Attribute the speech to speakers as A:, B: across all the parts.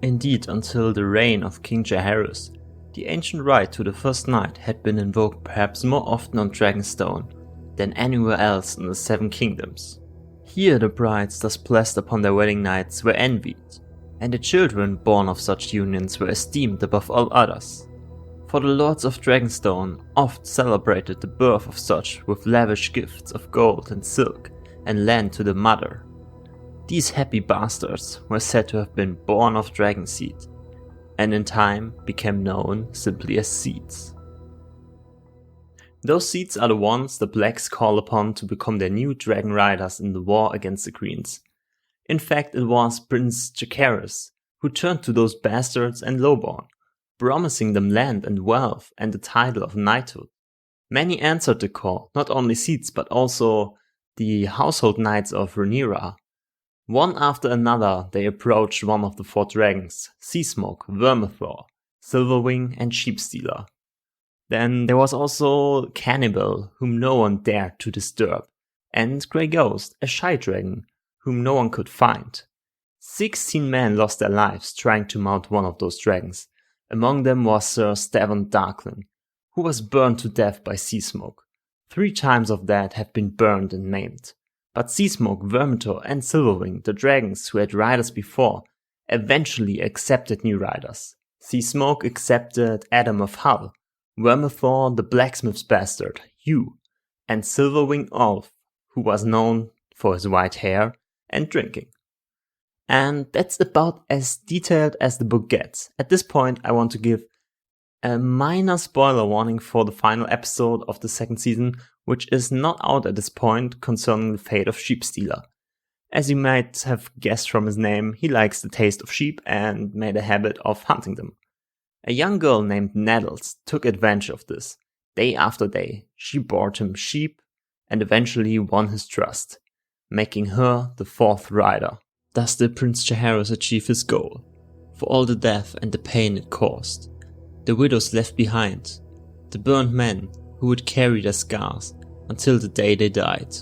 A: Indeed, until the reign of King Jaehaerys, the ancient right to the First Night had been invoked perhaps more often on Dragonstone than anywhere else in the Seven Kingdoms. Here the brides thus blessed upon their wedding nights were envied, and the children born of such unions were esteemed above all others. For the lords of Dragonstone oft celebrated the birth of such with lavish gifts of gold and silk and land to the mother. These happy bastards were said to have been born of dragon seed, and in time became known simply as seeds. Those seeds are the ones the Blacks call upon to become their new dragon riders in the war against the Greens. In fact, it was Prince Jaehaerys who turned to those bastards and lowborn, promising them land and wealth and the title of knighthood. Many answered the call, not only seeds but also the household knights of Rhaenyra. One after another they approached one of the four dragons, Seasmoke, Vermithor, Silverwing and Sheepstealer. Then there was also Cannibal, whom no one dared to disturb, and Grey Ghost, a shy dragon, whom no one could find. 16 men lost their lives trying to mount one of those dragons. Among them was Sir Stavon Darklyn, who was burned to death by Seasmoke. 3 times of that have been burned and maimed. But Seasmoke, Vermithor and Silverwing, the dragons who had riders before, eventually accepted new riders. Seasmoke accepted Adam of Hull, Vermithor the blacksmith's bastard, Hugh, and Silverwing Ulf, who was known for his white hair and drinking. And that's about as detailed as the book gets. At this point, I want to give a minor spoiler warning for the final episode of the second season, which is not out at this point, concerning the fate of Sheepstealer. As you might have guessed from his name, he likes the taste of sheep and made a habit of hunting them. A young girl named Nettles took advantage of this. Day after day, she brought him sheep and eventually won his trust, making her the 4th rider. Thus did Prince Jaehaerys achieve his goal, for all the death and the pain it caused, the widows left behind, the burned men who would carry their scars until the day they died.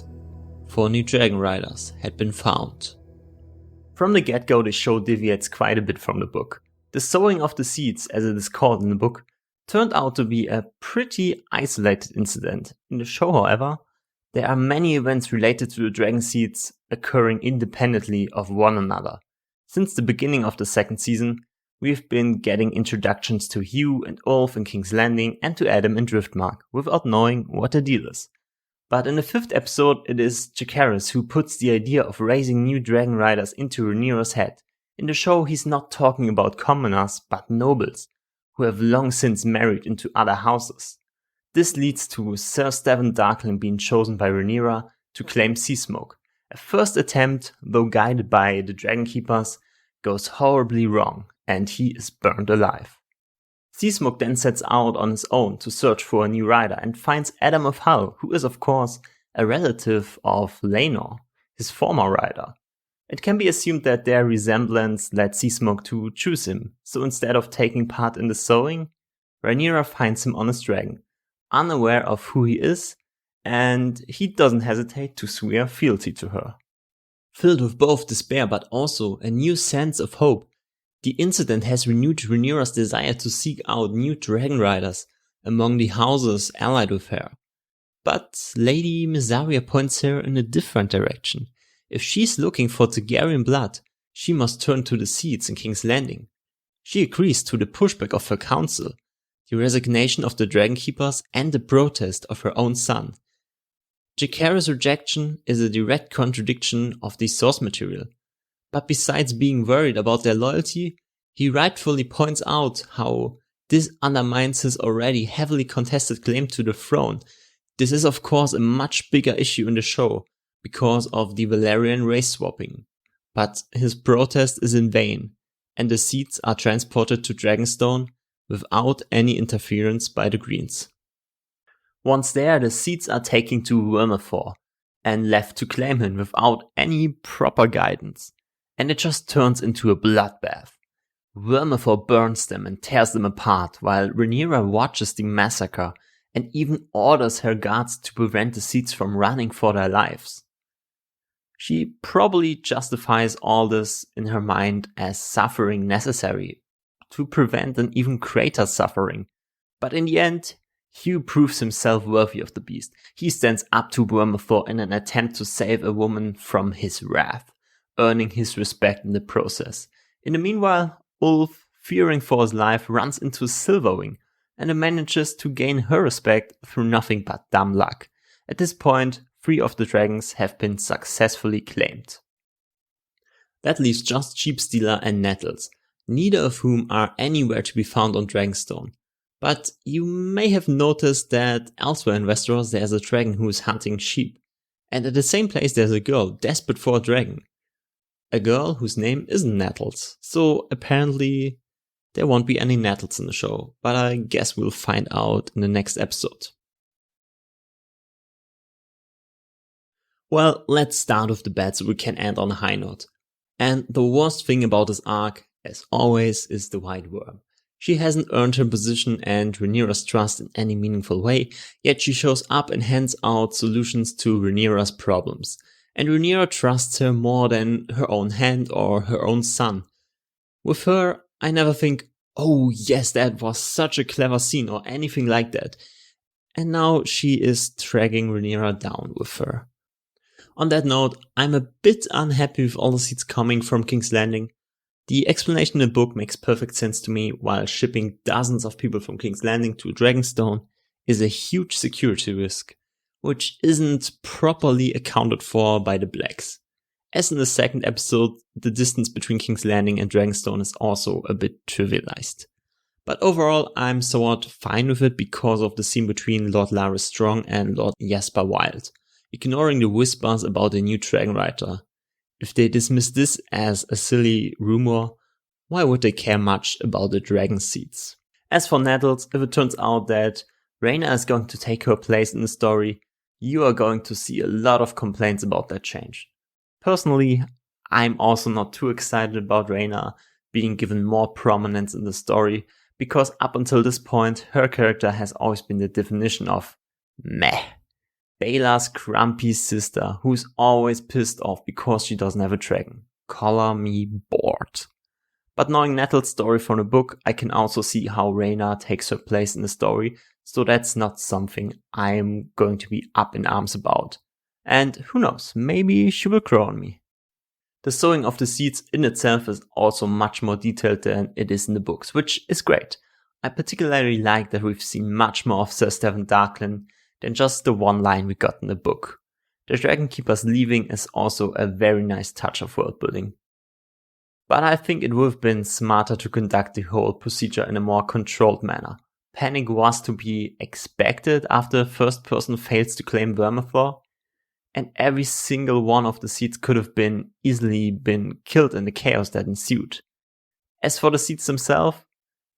A: 4 new dragon riders had been found. From the get-go, the show deviates quite a bit from the book. The sowing of the seeds, as it is called in the book, turned out to be a pretty isolated incident. In the show, however, there are many events related to the dragon seeds occurring independently of one another. Since the beginning of the second season, we've been getting introductions to Hugh and Ulf in King's Landing and to Adam in Driftmark without knowing what the deal is. But in the 5th episode, it is Jaehaerys who puts the idea of raising new dragon riders into Rhaenyra's head. In the show, he's not talking about commoners, but nobles, who have long since married into other houses. This leads to Sir Stavon Darklyn being chosen by Rhaenyra to claim Seasmoke. A first attempt, though guided by the Dragon Keepers, goes horribly wrong, and he is burned alive. Seasmoke then sets out on his own to search for a new rider and finds Adam of Hull, who is of course a relative of Rhaenyra, his former rider. It can be assumed that their resemblance led Seasmoke to choose him, so instead of taking part in the sowing, Rhaenyra finds him on his dragon, unaware of who he is, and he doesn't hesitate to swear fealty to her. Filled with both despair but also a new sense of hope, the incident has renewed Rhaenyra's desire to seek out new dragon riders among the houses allied with her. But Lady Mysaria points her in a different direction. If she's looking for Targaryen blood, she must turn to the seeds in King's Landing. She agrees to the pushback of her council, the resignation of the Dragon Keepers and the protest of her own son. Jaehaerys' rejection is a direct contradiction of the source material. But besides being worried about their loyalty, he rightfully points out how this undermines his already heavily contested claim to the throne. This is of course a much bigger issue in the show because of the Valyrian race swapping. But his protest is in vain, and the seeds are transported to Dragonstone without any interference by the Greens. Once there, the seeds are taken to Vermithor and left to claim him without any proper guidance. And it just turns into a bloodbath. Vermithor burns them and tears them apart, while Rhaenyra watches the massacre and even orders her guards to prevent the seeds from running for their lives. She probably justifies all this in her mind as suffering necessary to prevent an even greater suffering. But in the end, Hugh proves himself worthy of the beast. He stands up to Vermithor in an attempt to save a woman from his wrath, earning his respect in the process. In the meanwhile, Ulf, fearing for his life, runs into Sowing and manages to gain her respect through nothing but dumb luck. At this point, 3 of the dragons have been successfully claimed. That leaves just Sheepstealer and Nettles, neither of whom are anywhere to be found on Dragonstone. But you may have noticed that elsewhere in Westeros there's a dragon who is hunting sheep. And at the same place there's a girl desperate for a dragon. A girl whose name isn't Nettles. So apparently there won't be any Nettles in the show, but I guess we'll find out in the next episode. Well, let's start with the bad so we can end on a high note. And the worst thing about this arc, as always, is the White Worm. She hasn't earned her position and Rhaenyra's trust in any meaningful way, yet she shows up and hands out solutions to Rhaenyra's problems. And Rhaenyra trusts her more than her own hand or her own son. With her, I never think, oh yes, that was such a clever scene or anything like that. And now she is dragging Rhaenyra down with her. On that note, I'm a bit unhappy with all the seeds coming from King's Landing. The explanation in the book makes perfect sense to me, while shipping dozens of people from King's Landing to Dragonstone is a huge security risk, which isn't properly accounted for by the Blacks. As in the second episode, the distance between King's Landing and Dragonstone is also a bit trivialized. But overall, I'm somewhat fine with it because of the scene between Lord Larys Strong and Lord Jasper Wild, ignoring the whispers about a new dragon rider. If they dismiss this as a silly rumor, why would they care much about the dragon seeds? As for Nettles, if it turns out that Rhaenyra is going to take her place in the story, you are going to see a lot of complaints about that change. Personally, I'm also not too excited about Rhaenyra being given more prominence in the story, because up until this point, her character has always been the definition of meh. Baela's grumpy sister, who's always pissed off because she doesn't have a dragon. Color me bored. But knowing Nettles' story from the book, I can also see how Rhaenyra takes her place in the story, so that's not something I'm going to be up in arms about. And who knows, maybe she will grow on me. The sowing of the seeds in itself is also much more detailed than it is in the books, which is great. I particularly like that we've seen much more of Sir Stephen Darklyn than just the one line we got in the book. The Dragon Keepers leaving is also a very nice touch of world building. But I think it would have been smarter to conduct the whole procedure in a more controlled manner. Panic was to be expected after the first person fails to claim Vermithor, and every single one of the seeds could have been easily been killed in the chaos that ensued. As for the seeds themselves,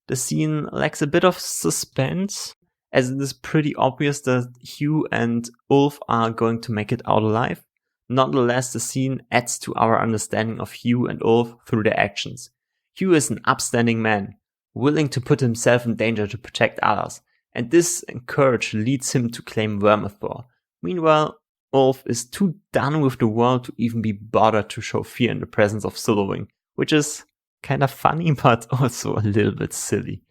A: the scene lacks a bit of suspense, as it is pretty obvious that Hugh and Ulf are going to make it out alive. Nonetheless, the scene adds to our understanding of Hugh and Ulf through their actions. Hugh is an upstanding man, willing to put himself in danger to protect others, and this courage leads him to claim Vermithor. Meanwhile, Ulf is too done with the world to even be bothered to show fear in the presence of Sowing, which is kind of funny but also a little bit silly.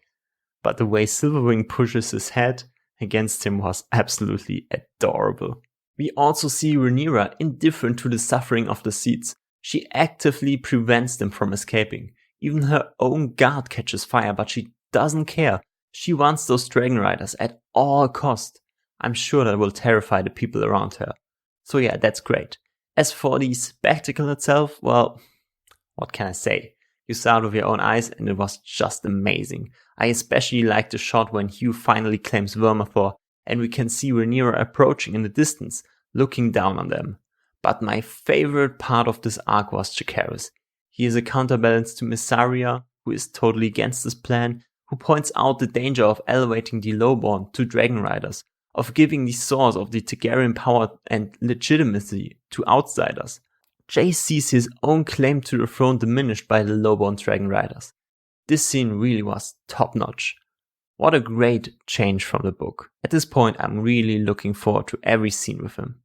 A: But the way Sowing pushes his head against him was absolutely adorable. We also see Rhaenyra indifferent to the suffering of the seeds. She actively prevents them from escaping. Even her own guard catches fire, but she doesn't care. She wants those dragon riders at all cost. I'm sure that will terrify the people around her. So yeah, that's great. As for the spectacle itself, well, what can I say? You saw it with your own eyes and it was just amazing. I especially like the shot when Hugh finally claims Vermithor and we can see Rhaenyra approaching in the distance, looking down on them. But my favorite part of this arc was Jacaerys. He is a counterbalance to Mysaria, who is totally against this plan, who points out the danger of elevating the lowborn to dragon riders, of giving the source of the Targaryen power and legitimacy to outsiders. Jace sees his own claim to the throne diminished by the lowborn dragon riders. This scene really was top notch. What a great change from the book. At this point, I'm really looking forward to every scene with him.